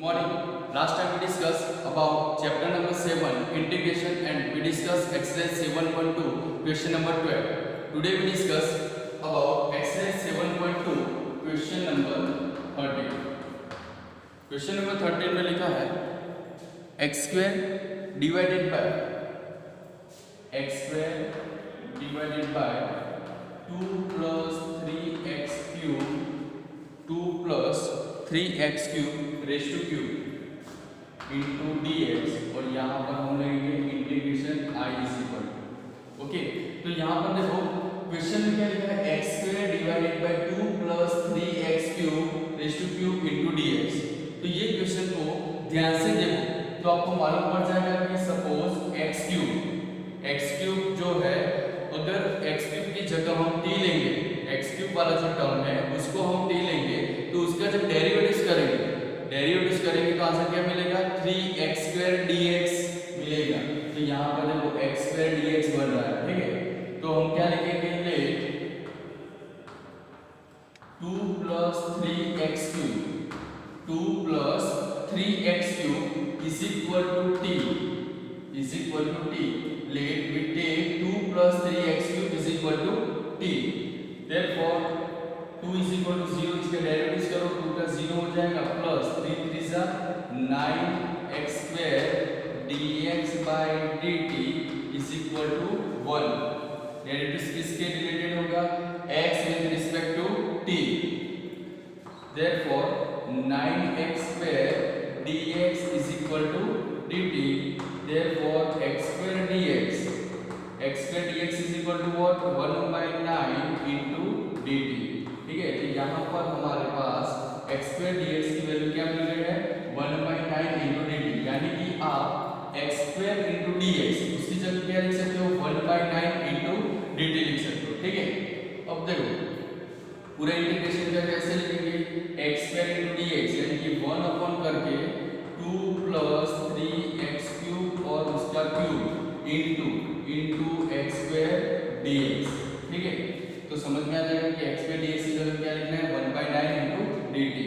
Morning. Last time we discussed about chapter number 7 integration and we discussed exercise 7.2 question number 12. Today we discuss about exercise 7.2 question number 13. Question number 13 में लिखा है x square divided by 2 plus 3x cube 2 plus 3x cube raise to cube into dx और यहाँ पर हम लेंगे integration I is equal to okay. तो यहाँ पर देखो क्वेश्चन में क्या लिखा है x square divided by 2 plus 3x cube raise to cube into dx। तो ये क्वेश्चन को ध्यान से देखो तो आपको मालूम पड़ जाएगा कि सपोज x क्यूब जो है अगर x क्यूब की जगह हम t लेंगे, x क्यूब वाला जो टर्म है उसको हम t लेंगे तो उसका जब डेरिवेटिव्स करेंगे तो आंसर क्या मिलेगा 3x स्क्वायर dx मिलेगा। तो यहाँ पर देखो x स्क्वायर dx बन रहा है, ठीक है। तो हम क्या लिखेंगे let 2 plus 3x cube 2 plus 3x cube is equal to t let we take 2 plus 3x cube is equal to t, therefore 2 is equal to 0, इसका डेरिवेटिव करो 2 का 0 हो जाएगा प्लस 3 3 जा 9x square dx by dt is equal to 1। Derivative किसके related होगा x with respect to t, therefore 9x square dx is equal to dt, therefore x square dx is equal to what 1 by 9 into dt, ठीक है। तो यहाँ पर हमारे पास x square dx की value क्या मिल रही है 1 by 9 into dt, यानी कि आप x square into dx उसकी जगह क्या लिख सकते हो 1 by 9 into dt लिख सकते हो, ठीक है। अब देखो पूरा इंटीग्रेशन का कैसे लिखेंगे x square into dx यानी कि 1 अपॉन करके 2 plus 3x क्यूब और उसका cube into x square dx, ठीक है। तो समझ में आ जाएगा कि x स्क्वायर dx की जगह क्या लिखना है 1 by 9 इंटू dt।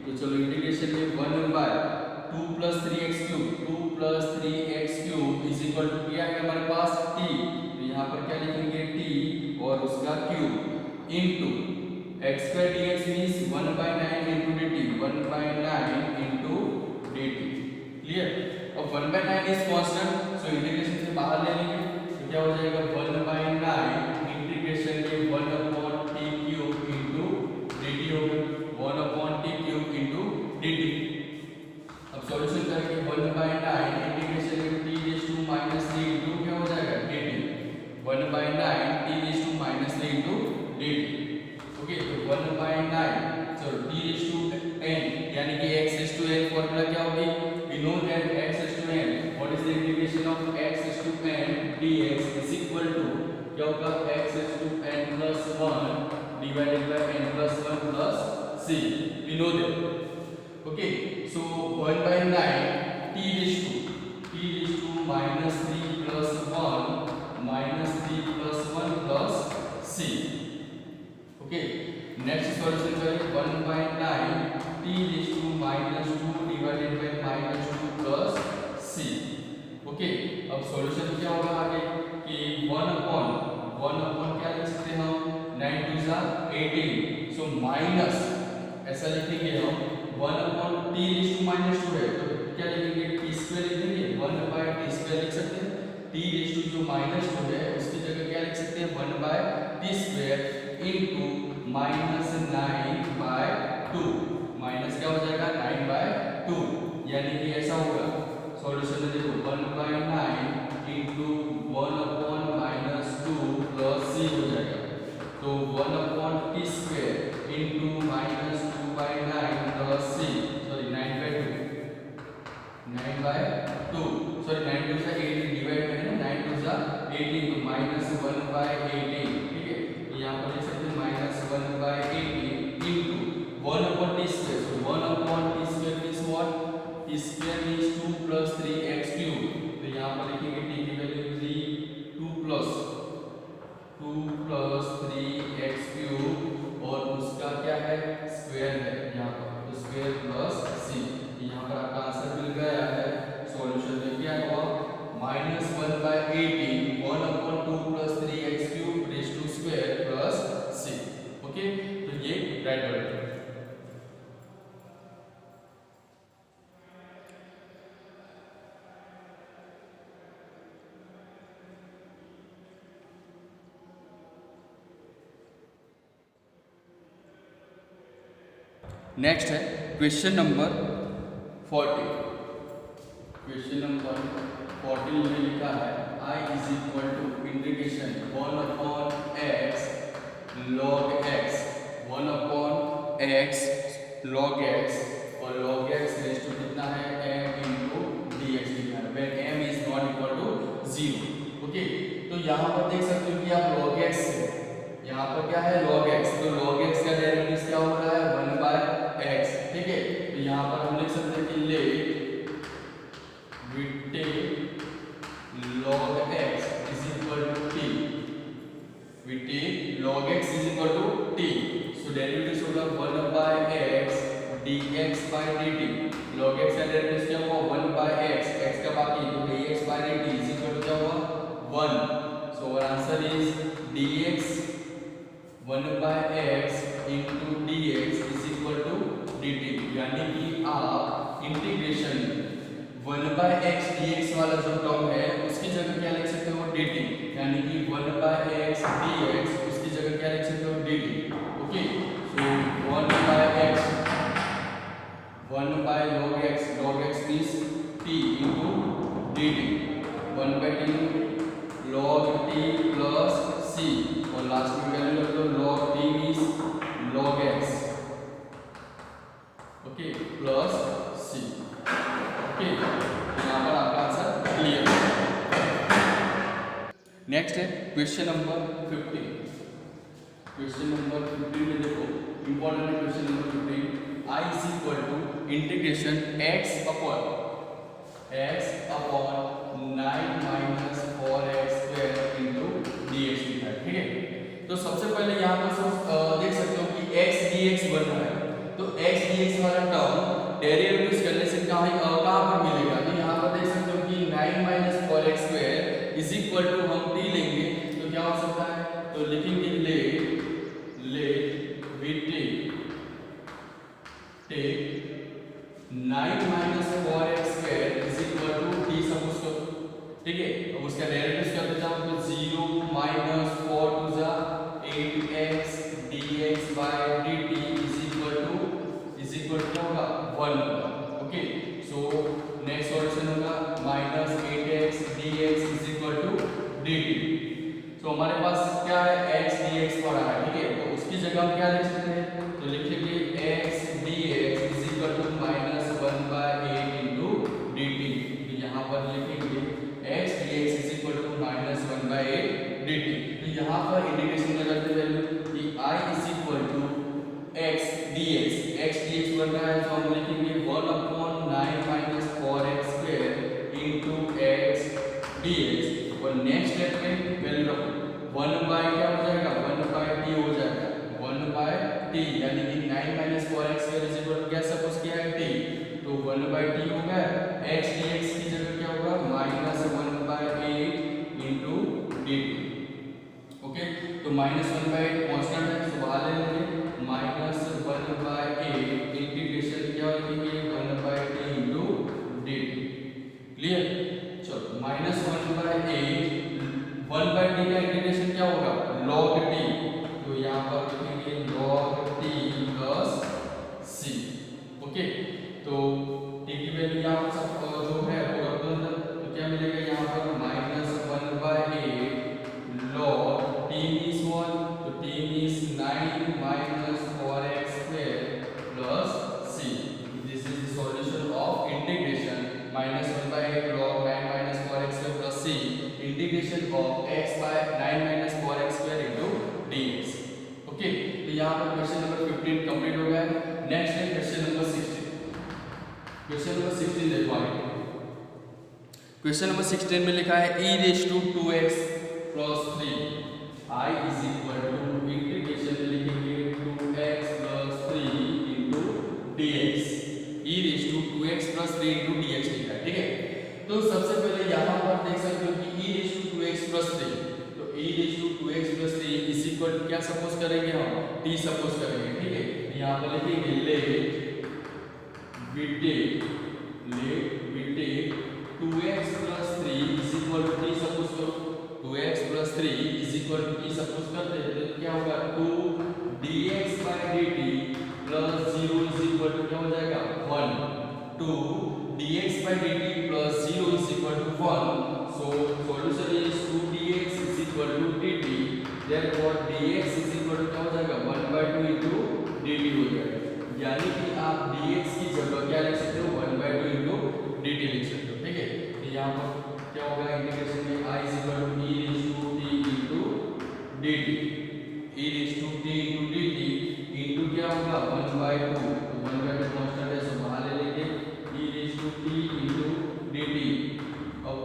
तो चलो इंटीग्रेशन में 1 by 2 plus 3x cube is equal to क्या है हमारे पास t, तो यहाँ पर क्या लिखेंगे t और उसका cube into x square dx means 1 by 9 into dt 1 by 9 into dt, clear. अब 1 by 9 is constant, so integration से बाहर ले लेंगे तो क्या हो जाएगा 1 by 9 इंटीग्रेशन के 1 upon t cube into dt हो गया 1 upon t cube into dt। अब सॉल्यूशन करके 1 by 9 इंटीग्रेशन के t raise to minus 3 into क्या हो जाएगा dt 1 by 9 t raise to minus 3 into dt, okay. तो 1 by 9 चलो t रेज़ टू n यानी कि x raise to n formula क्या होगी we know that x is to n, what is the integration of x is to n dx is equal to क्या होगा x is to n plus 1 divided by n plus 1 plus c, we know that, okay। So 1 by 9 t raised to minus 3 plus 1 plus c, okay। next solution करें 1 by 9 t raised to minus 2 divided by minus 2 plus c, okay. अब solution क्या होगा आगे कि 1 upon क्या लिख सकते हैं हम 9 2 जा 18, सो माइनस ऐसा लिखेंगे हम 1 upon t raised to minus 2 है तो क्या लिखेंगे t स्क्वायर लिख देंगे 1 by t स्क्वायर लिख सकते हैं, t raised to जो minus 2 है उसकी जगह क्या लिख सकते हैं 1 by t square into minus 9 by 2, minus क्या हो जाएगा 9 by 2, यानी कि ऐसा होगा सॉल्यूशन में देखो 1 by 9 into 1 upon minus 2 plus c हो जाएगा, तो 1 upon t square into minus 2 by 9 plus c, sorry 9 by 2 sorry 9 2 से 18 डिवाइड करें 9 2 से 18 तो minus 1 by 18, ठीक है। यहाँ पर लिख सकते हैं minus 1 by 18 into 1 upon t square, so 1 upon t square means what t square means 2 plus 3x cube, तो यहाँ पर लिखेंगे t की वैल्यू 2 plus 3x cube और उसका क्या है स्क्वायर है यहाँ पर, तो स्क्वायर प्लस c, यहाँ पर नेक्स्ट है क्वेश्चन नंबर 40। क्वेश्चन नंबर 14 में लिखा है I is equal to integration 1/x log x 1/x log x और log x रेज टू कितना है m into dx लिखा है when m is not equal to 0। Okay, तो यहाँ पर देख सकते हो कि आप log x यहाँ पर क्या है log x, तो log x का डेरिवेटिव क्या हो रहा है 1/x। ठीक है, तो यहाँ पर हम लिख सकते हैं कि ले we take log x is equal to t, we take log x is equal to t, so derivative होगा 1/x dx by dt। log x का डेरिवेटिव क्या हुआ 1/x, x का बाकी तो dx by dt is equal to क्या हुआ 1। so our answer is dx 1/x into dx is equal to dt, यानी कि आप इंटीग्रेशन 1/x dx वाला जो टर्म है उसकी जगह क्या लिख सकते हो dt, यानी कि 1/x dx उसकी जगह क्या लिख सकते हो dt। ओके, सो 1/x 1/log x means t into dt 1/t log t plus c और लास्ट में वैल्यू रख दो log t means log x। Okay, plus c। Okay, यहाँ पर आपका आंसर क्लियर है। नेक्स्ट है क्वेश्चन नंबर 15। क्वेश्चन नंबर 15 में देखो इंपॉर्टेंट है question number 15। I is equal to integration x upon 9 minus 4x square into dx लिखा है। ठीक है, तो सबसे पहले यहाँ पर देख सकते हो कि x dx बन रहा है, तो x dx वाला टर्म डेरिवेटिव्स करने से कहाँ पर मिलेगा, तो यहाँ पर देख सकते हो कि 9 minus 4x square is equal to हम t लेंगे तो क्या हो सकता है, तो लिखेंगे ले we take 9 minus 4x square is equal to t suppose करो। ठीक है, अब उसका डेरिवेटिव कर देता हूं तो 0 minus 4 to the 8x dx by dt is equal to होगा 1। ओके, सो नेक्स्ट सॉल्यूशन होगा minus 8x dx is equal to dt। सो हमारे पास क्या है x dx पड़ा है। ठीक है, तो उसकी जगह हम क्या लिख सकते हैं, तो लिखेंगे x dx is equal to minus 1/8 into dt। तो यहाँ पर लिखेंगे x dx is equal to minus 1/8 dt। तो यहाँ पर इंटीग्रेशन क्या करते हैं कि I is equal to x dx बन रहा है, तो हम लिखेंगे 1/9 minus 4x square into x dx और नेक्स्ट स्टेप में वैल्यू रखो 1/, क्या हो जाएगा 1/t हो जाएगा 1/t, यानी कि 9 minus 4x square is equal to क्या सपोज किया है t, तो 1/t हो गया। x dx की जगह क्या होगा minus 1/8 into dt। ओके, तो minus 1/8 कांस्टेंट है तो बाहर ले लेंगे minus 1/8 इंटीग्रेशन क्या लिखेंगे 1/t into dt। क्लियर, चलो minus 1/8 1/t का इंटीग्रेशन क्या होगा log t, तो यहाँ पर लिखेंगे log t plus c। Okay, तो t की वैल्यू यहाँ पर सब जो है वो रख दो अंदर, तो क्या मिलेगा यहाँ पर minus 1/8 log t means 1, तो t means 9 minus 4x square plus c। This is the solution of integration minus 1/8 log 9 minus 4x square plus c integration of x by 9 minus 4x square into dx। Okay, तो यहाँ पर question number 15 complete हो गया है। Next है question number 16। Question number 16 देखो आगे। Question number 16 में लिखा है e raised to 2x plus 3 I is equal to integration लिखेंगे 2x plus 3 into dx। e raised to 2x plus 3 into dx लिखा है। ठीक है, तो सबसे पहले यहाँ पर देख सकते हो कि e raised to 2x plus 3, तो e raised to 2x plus 3 is equal to क्या सपोज करेंगे हम t सपोज करेंगे। ठीक है, यहाँ पर लिखेंगे ले we take 2x plus 3 is equal to t suppose करो, 2x plus 3 is equal to t suppose करते हैं तो क्या होगा 2 dx by dt plus 0 is equal to क्या हो जाएगा 1 two dx by dt plus 0 is equal to 1. So solution is 2dx is equal to dt. Therefore dx is equal to क्या हो जाएगा 1 by 2 into dt हो जाएगा. यानी कि आप dx की जगह क्या लिख सकते हो 1 by 2 into dt लिख सकते हो. ठीक है. तो यहाँ पर क्या होगा इंटीग्रेशन में I is equal to e raised to t into dt. e raised to t into dt into क्या होगा 1 by 2. तो 1 by 2 कांस्टेंट है, सो बाहर ले लेंगे e raised to t into dt.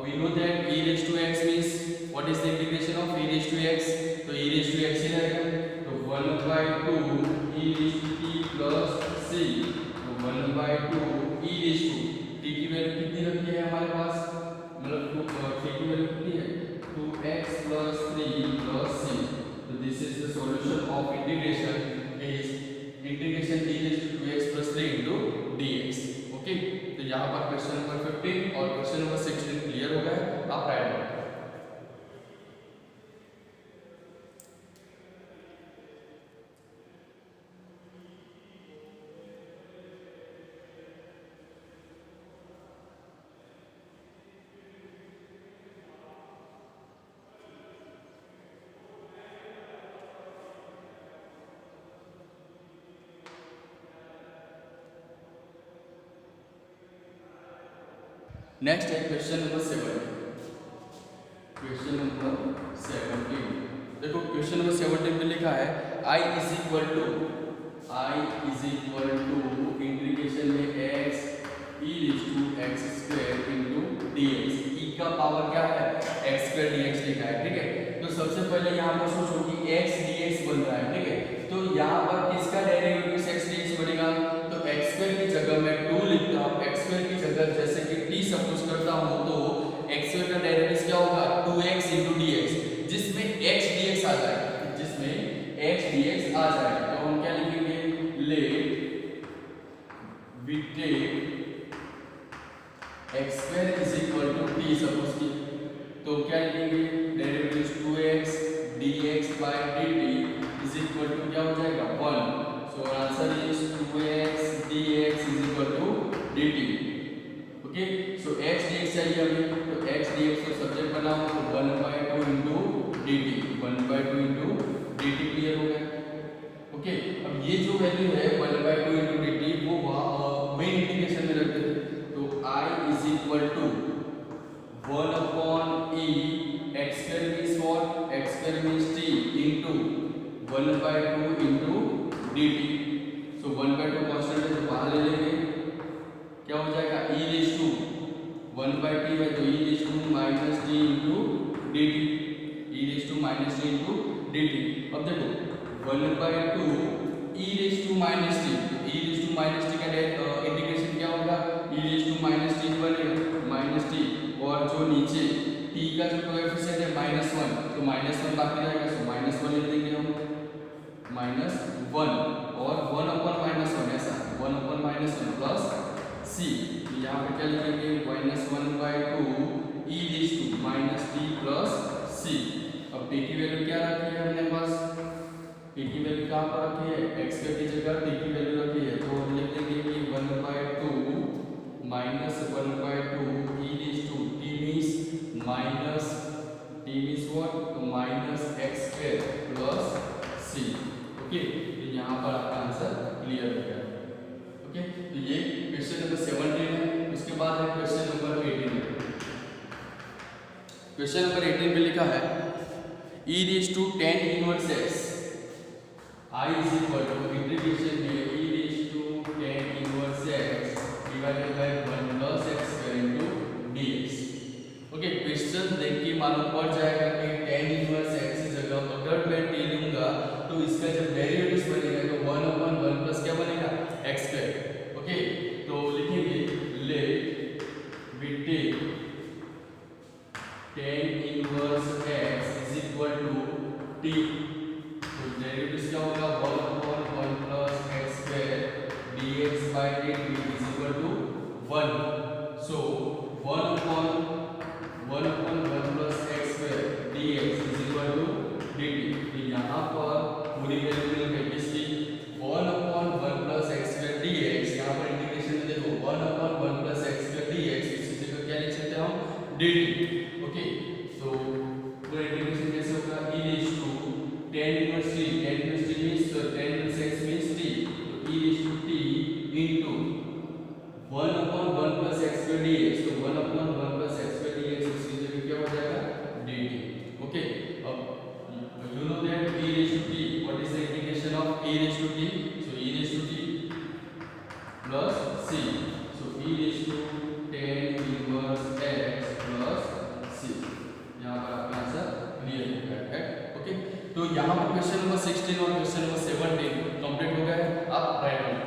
We know that e raised to x means what is the integration of e raised to x? तो e raised to x ही रहेगा. तो 1 by 2 e raised to t plus c. तो 1 by 2 e raised to t की value कितनी रखी है हमारे पास, मतलब t की वैल्यू कितनी है 2x plus 3 plus c. तो this is the solution of integration is integration e raised to 2x plus 3 into dx. Okay. तो यहाँ पर क्वेश्चन नंबर 15 और क्वेश्चन नंबर 16 क्लियर हो गया. आप राइट करें. नेक्स्ट है क्वेश्चन नंबर 17. क्वेश्चन नंबर 17 देखो, क्वेश्चन नंबर 17 में लिखा है I is equal to integration में x e raised to x square into dx. e का पावर क्या है x square dx लिखा है. ठीक है. तो सबसे पहले यहाँ पर सोचो कि x dx बन रहा है. ठीक है. तो यहाँ पर किसका डेरिवेटिव x dx बनेगा, तो x स्क्वायर की जगह मैं 2 लिखता हूँ. x स्क्वायर की जगह जैसे कि t सपोज करता हूँ तो x स्क्वायर का डेरिवेटिव क्या होगा 2x into dx, जिसमें x dx आ जाएगा. जिसमें x dx आ जाएगा. तो हम क्या लिखेंगे, let we take x square is equal to t suppose की. तो क्या लिखेंगे derivative 2x dx by dt is equal to क्या हो जाएगा 1. So answer is 2x dx is equal to dt. Okay. So x dx चाहिए हमें, तो x dx को सब्जेक्ट बनाओ तो 1 by 2 into dt. 1 by 2 into dt clear हो गया. ओके. अब ये जो वैल्यू है 1 by 2 into dt वो मेन इंटीग्रेशन में रखते थे. तो I is equal to 1 upon e x square means what, x square means t into 1 by 2 into dt. So 1 by 2 constant है तो बाहर ले लेंगे. क्या हो जाएगा e raised to 1 by t है तो e raised to minus t into dt. e raised to minus t into dt. अब देखो 1 by 2 e raised to minus t. तो e raised to minus t का इंटीग्रेशन क्या होगा, e raised to minus t बनेगा minus t, और जो नीचे t का जो कोएफिशिएंट है -1, तो -1 बाकी रहेगा. सो -1 लिख देंगे हम -1 और 1 upon -1 ऐसा 1 upon -1 प्लस c. यहाँ पे क्या लिखेंगे -1 by 2 e raised to minus t plus c. अब t की वैल्यू क्या रखी है हमने पास, t की वैल्यू कहाँ पर रखी है x की जगह t की वैल्यू रखी है. तो हम लिख देंगे कि 1 by 2 minus 1 by 2 e raised to t means what, तो minus x square plus c. Okay. तो यहाँ पर आपका आंसर क्लियर हो गया. ओके. तो ये क्वेश्चन नंबर 17 है. उसके बाद है क्वेश्चन नंबर 18. क्वेश्चन नंबर 18 में लिखा है e raised to tan inverse x. I is equal to integration में e raised to tan inverse x divided by 1 plus x square into dx. Okay. Question देख के मालूम पड़ जाएगा कि tan इनवर्स x की जगह अगर मैं t लूंगा तो इसका जब डेरिवेटिव बनेगा तो 1 upon 1 प्लस क्या बनेगा x square. ओके. तो लिखेंगे let we take tan inverse x is equal to t. तो डेरिवेटिव क्या होगा 1 upon 1 plus x square dx by dt is equal to 1. So 1 upon 1 plus x square dx is equal to dt. तो यहाँ पर पूरी value मिल गई किसकी 1 upon 1 plus dt। Okay, तो पूरा इंटीग्रेशन कैसे होगा, e raise to tan inverse t, tan inverse t means tan inverse x means t, तो e raise to t into 1 upon 1 plus x square dx, तो 1 upon 1 plus x square dx इसकी जगह क्या हो जाएगा dt। Okay, अब you know that e raised to t, what is the integration of e raised to t, so e raised to t plus c, so e raised to tan inverse x plus c, यहाँ पर आपका answer clear हो गया है। Okay, तो यहाँ पर question number 16 और क्वेश्चन नंबर 17 कंप्लीट हो गया है। आप राइट करें।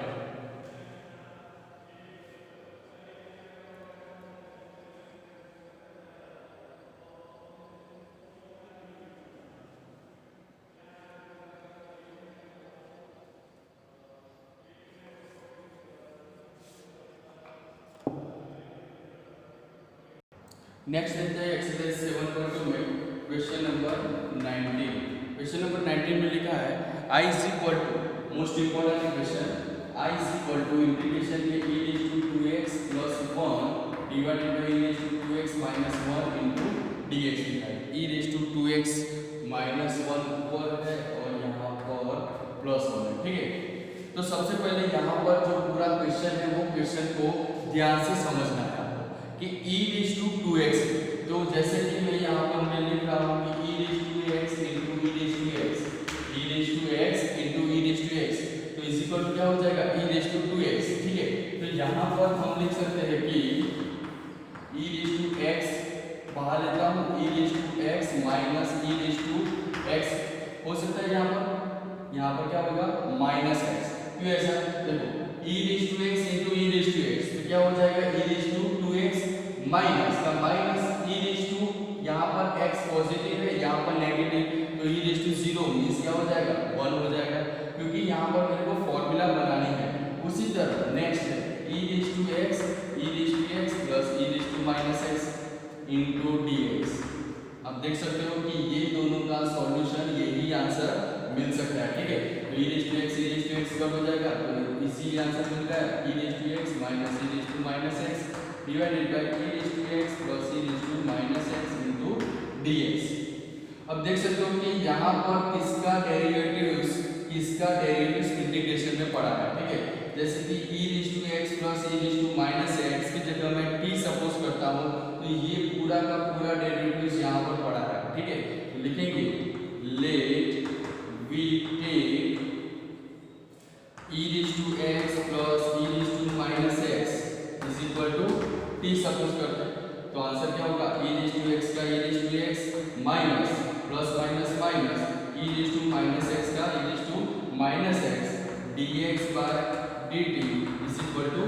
नेक्स्ट देखते हैं एक्सरसाइज 7.2 में क्वेश्चन नंबर 19। क्वेश्चन नंबर 19 में लिखा है i is equal to, most important question, i is equal to integration के e raise to 2x plus 1 divided by e raise to 2x minus 1 into dx लिखा है। e raise to 2x minus 1 ऊपर है और यहाँ पर plus 1 है। ठीक है, तो सबसे पहले यहाँ पर जो पूरा क्वेश्चन है वो क्वेश्चन को ध्यान से समझना है कि e रेज टू 2x, तो जैसे कि मैं यहाँ पर मैं लिख रहा हूँ कि e raise to x into e raise to x, e raise to x into e raise to x, तो इज इक्वल टू क्या हो जाएगा e रेज टू 2x। ठीक है, तो यहाँ पर हम लिख सकते हैं कि e रेज टू x बाहर लेता हूँ, e raise to x minus e raise to x हो सकता है यहाँ पर क्या होगा माइनस x। क्यों ऐसा, देखो e raise to x into e raise to x, तो क्या हो जाएगा e raise to 2x minus का माइनस e रेज टू, यहाँ पर x पॉजिटिव है यहाँ पर नेगेटिव, तो e रेज टू 0 मींस क्या हो जाएगा 1 हो जाएगा, क्योंकि यहाँ पर मेरे को फॉर्मूला बनानी है। उसी तरह नेक्स्ट है e raise to x plus e raise to minus x into dx। अब देख सकते हो कि ये दोनों का सॉल्यूशन यही आंसर मिल सकता है। ठीक है, तो e रेज टू x कब हो जाएगा, तो इसी आंसर मिल रहा है e raise to x minus e raise to minus x divided by e raise to x plus e raise to minus x into dx। अब देख सकते हो कि यहाँ पर किसका डेरिवेटिव्स इंटीग्रेशन में पड़ा है। ठीक है, जैसे कि e raise to x plus e raise to minus x की जगह मैं t सपोज करता हूँ, तो ये पूरा का पूरा डेरिवेटिव्स यहाँ पर पड़ा है। ठीक है, तो लिखेंगे let we take e raise to x plus e raise to minus x is equal to t suppose करते हैं, तो आंसर क्या होगा e रेज टू x का e raise to x minus plus minus minus e raise to minus x का e raise to minus x dx by dt is equal to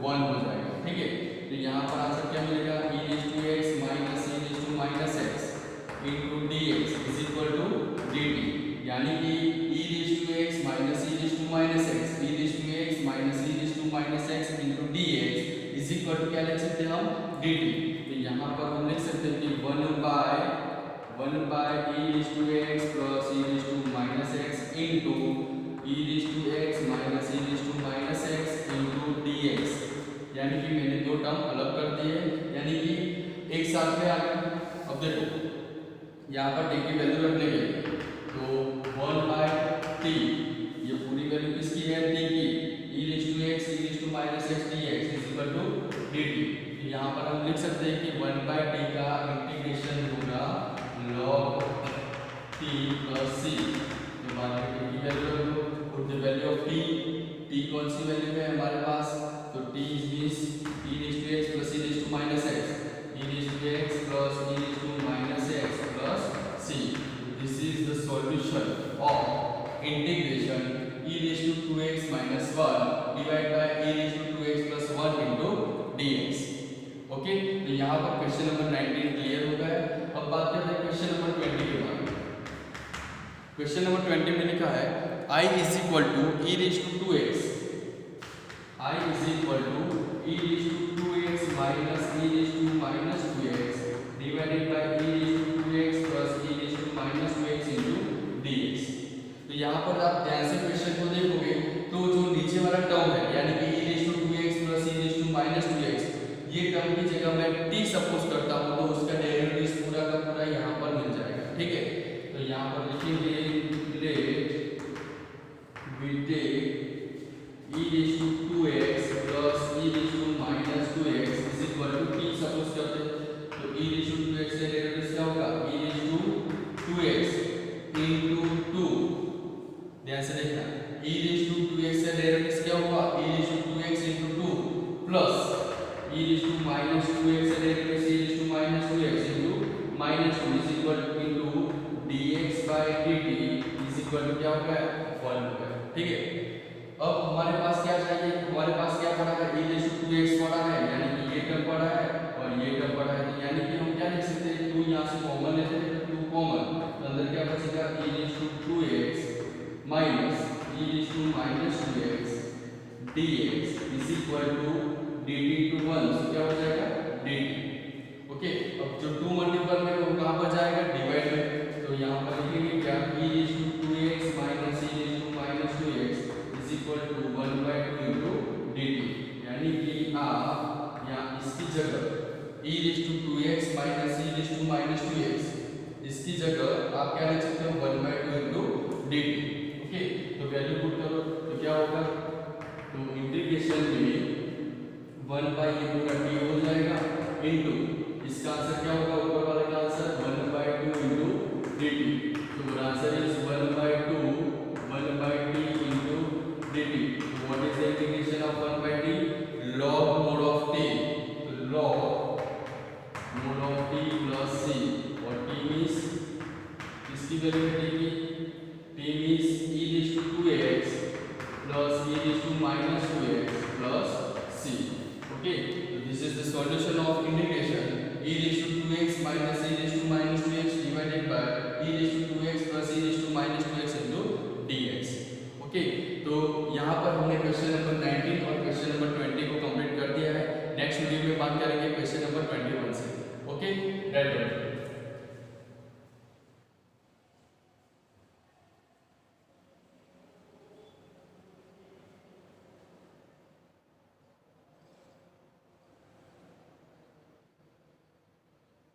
1 हो जाएगा। ठीक है, तो यहाँ पर आंसर क्या मिलेगा e raise to x minus e raise to minus x into dx is equal to dt, यानी कि e raise to x minus e raise to minus x, e raise to x minus e raise to minus x into dx is equal to क्या लिख सकते हैं हम dt। तो यहाँ पर हम लिख सकते हैं कि 1 by e raise to x plus e raise to minus x into e raise to x minus e raise to minus x into dx, यानी कि मैंने दो टर्म अलग कर दिए, यानी कि एक साथ में आ गए। अब देखो यहाँ पर t की वैल्यू रखने के, तो 1 बाय t, ये पूरी वैल्यू किसकी है t की, e raise to x e raise to minus x dx is equal to dt। यहाँ पर हम लिख सकते हैं कि 1 बाय t का इंटीग्रेशन होगा log t प्लस c, तो बाद में t की वैल्यू रखो, put the value of t कौन सी वैल्यू है हमारे पास, तो t means e raise to x plus e raise to minus x, e raise to x plus e raise to minus x plus c। This is the solution of integration e raise to 2x minus 1 divide by e raise to 2x plus 1 into dx। Okay, तो यहाँ पर question number 19 clear हो गया है। अब बात करते हैं क्वेश्चन नंबर 20 के बारे में। क्वेश्चन नंबर 20 में लिखा है i is equal to e raise to 2x, i is equal to e raise to 2x minus e raise to minus 2x divided by e raise to 2x plus e raise to minus 2x into dx। तो यहाँ पर आप ध्यान से question को देखोगे तो जो नीचे वाला टर्म है यानी कि e raise to 2x plus e raise to minus 2x, ये टर्म की जगह मैं t सपोज करता हूँ, तो ठीक है। तो यहाँ पर लिखेंगे let we take e raised to 2x plus e raised to minus 2x is equal to t suppose करते हैं। तो e raised to 2x का डेरिवेटिव क्या होगा, e raised to 2x into 2, ध्यान से देखना, e raised to 2x का डेरिवेटिव क्या होगा, e raised to 2x into 2 plus e raised to minus 2x का derivative e raised to minus 2x into minus 2 is equal to into dx by dt is equal to क्या होगा, 1 होगा, ठीक है। अब हमारे पास क्या चाहिए, हमारे पास क्या पड़ा है, e raised to 2x पड़ा है, यानी कि ये टर्म पड़ा है और ये टर्म पड़ा है, यानी कि हम क्या लिख सकते हैं, 2 यहाँ से कॉमन लेते हैं तो 2 कॉमन, तो अंदर क्या बचेगा, e raised to 2x minus e raised to minus 2x dx is equal to dt to 1, so क्या हो जाएगा, dt। ओके, अब जो 2 मल्टीपल में वो कहाँ पर जाएगा, डिवाइड में, तो यहाँ पर लिखेंगे क्या, e raised to 2x minus e raised to minus 2x is equal to 1 by 2 into dt, यानी कि आप यहाँ इसकी जगह e raised to 2x minus e raised to minus 2x इसकी जगह आप क्या लिख सकते हो, 1 by 2 into dt। ओके, तो वैल्यू पुट करो तो क्या होगा, तो इंटीग्रेशन में 1 by ये पूरा t हो जाएगा इनटू इसका आंसर क्या होगा, ऊपर वाले का आंसर 1 by 2 into dt, तो answer is 1 by 2 1 by t into dt। तो what is the integration of 1 by t, log mod of t, तो log mod of t plus c, और t मींस इसकी वैल्यू घटेगी, t means e raised to 2x plus e raised to minus 2x plus c। Okay, तो this is the solution of integration e raised to 2x minus e raised to minus 2x divided by e raised to 2x plus e raised to minus 2x into dx। Okay, तो यहाँ पर हमने question number 19 और question number 20 को complete कर दिया है। Next video में बात करेंगे क्वेश्चन नंबर 21 से। Okay, right.